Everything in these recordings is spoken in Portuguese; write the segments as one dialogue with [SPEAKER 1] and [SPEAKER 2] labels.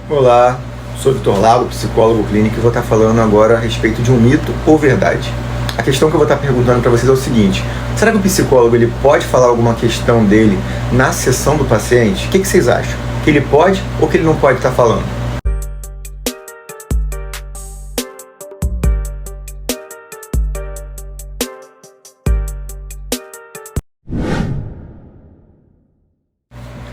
[SPEAKER 1] Olá, sou Vitor Lago, psicólogo clínico, e vou estar falando agora a respeito de um mito ou verdade. A questão que eu vou estar perguntando para vocês é o seguinte: será que o psicólogo ele pode falar alguma questão dele na sessão do paciente? O que vocês acham? Que ele pode ou que ele não pode estar falando?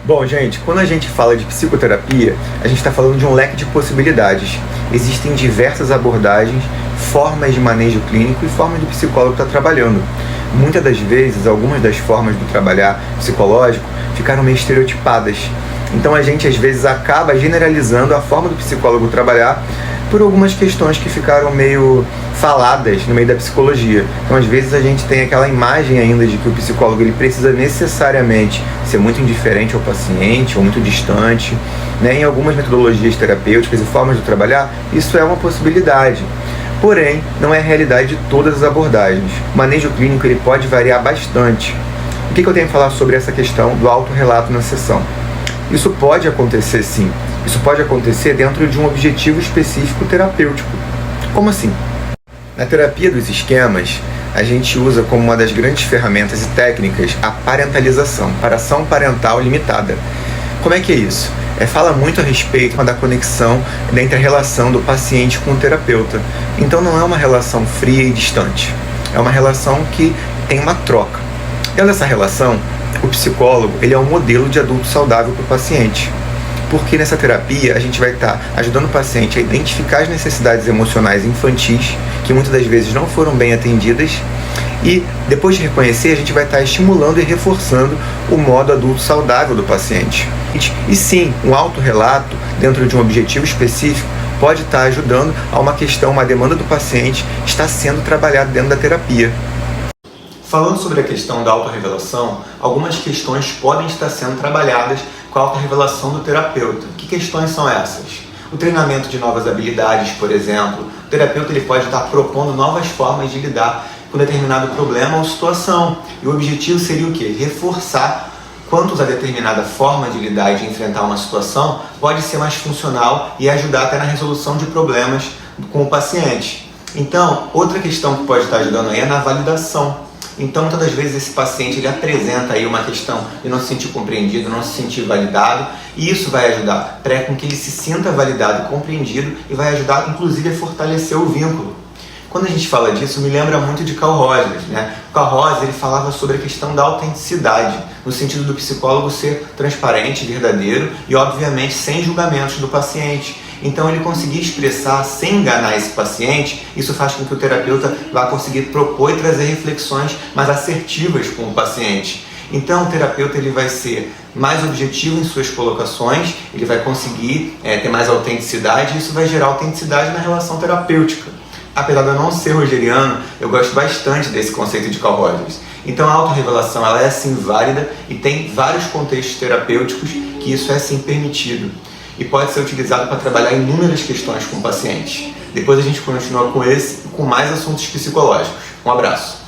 [SPEAKER 1] Bom, gente, quando a gente fala de psicoterapia, a gente está falando de um leque de possibilidades. Existem diversas abordagens, formas de manejo clínico e formas do psicólogo estar trabalhando. Muitas das vezes, algumas das formas do trabalhar psicológico ficaram meio estereotipadas. Então a gente às vezes acaba generalizando a forma do psicólogo trabalhar por algumas questões que ficaram meio faladas no meio da psicologia. Então às vezes a gente tem aquela imagem ainda de que o psicólogo ele precisa necessariamente ser muito indiferente ao paciente ou muito distante, né? Em algumas metodologias terapêuticas e formas de trabalhar, isso é uma possibilidade. Porém, não é a realidade de todas as abordagens. O manejo clínico ele pode variar bastante. O que eu tenho a falar sobre essa questão do autorrelato na sessão? Isso pode acontecer sim. Isso pode acontecer dentro de um objetivo específico terapêutico. Como assim? Na terapia dos esquemas, a gente usa como uma das grandes ferramentas e técnicas a parentalização, paração parental limitada. Como é que é isso? Fala muito a respeito da conexão entre a relação do paciente com o terapeuta. Então não é uma relação fria e distante. É uma relação que tem uma troca. Dentro dessa relação, o psicólogo ele é um modelo de adulto saudável para o paciente. Porque nessa terapia a gente vai estar ajudando o paciente a identificar as necessidades emocionais infantis, que muitas das vezes não foram bem atendidas, e depois de reconhecer, a gente vai estar estimulando e reforçando o modo adulto saudável do paciente. E sim, um autorrelato dentro de um objetivo específico pode estar ajudando a uma questão, uma demanda do paciente está sendo trabalhada dentro da terapia. Falando sobre a questão da autorrevelação, algumas questões podem estar sendo trabalhadas com a autorrevelação do terapeuta. Que questões são essas? O treinamento de novas habilidades, por exemplo. O terapeuta ele pode estar propondo novas formas de lidar com determinado problema ou situação. E o objetivo seria o quê? Reforçar quanto a determinada forma de lidar e de enfrentar uma situação pode ser mais funcional e ajudar até na resolução de problemas com o paciente. Então, outra questão que pode estar ajudando aí é na validação. Então, muitas das vezes esse paciente ele apresenta aí uma questão de não se sentir compreendido, não se sentir validado, e isso vai ajudar para com que ele se sinta validado e compreendido e vai ajudar, inclusive, a fortalecer o vínculo. Quando a gente fala disso, me lembra muito de Carl Rogers, né? O Carl Rogers ele falava sobre a questão da autenticidade, no sentido do psicólogo ser transparente, verdadeiro e, obviamente, sem julgamentos do paciente. Então ele conseguir expressar sem enganar esse paciente, isso faz com que o terapeuta vá conseguir propor e trazer reflexões mais assertivas com o paciente. Então o terapeuta ele vai ser mais objetivo em suas colocações, ele vai conseguir ter mais autenticidade e isso vai gerar autenticidade na relação terapêutica. Apesar de eu não ser rogeriano, eu gosto bastante desse conceito de Carl Rogers. Então a autorrevelação ela é sim válida e tem vários contextos terapêuticos que isso é sim permitido. E pode ser utilizado para trabalhar inúmeras questões com o paciente. Depois a gente continua com esse e com mais assuntos psicológicos. Um abraço!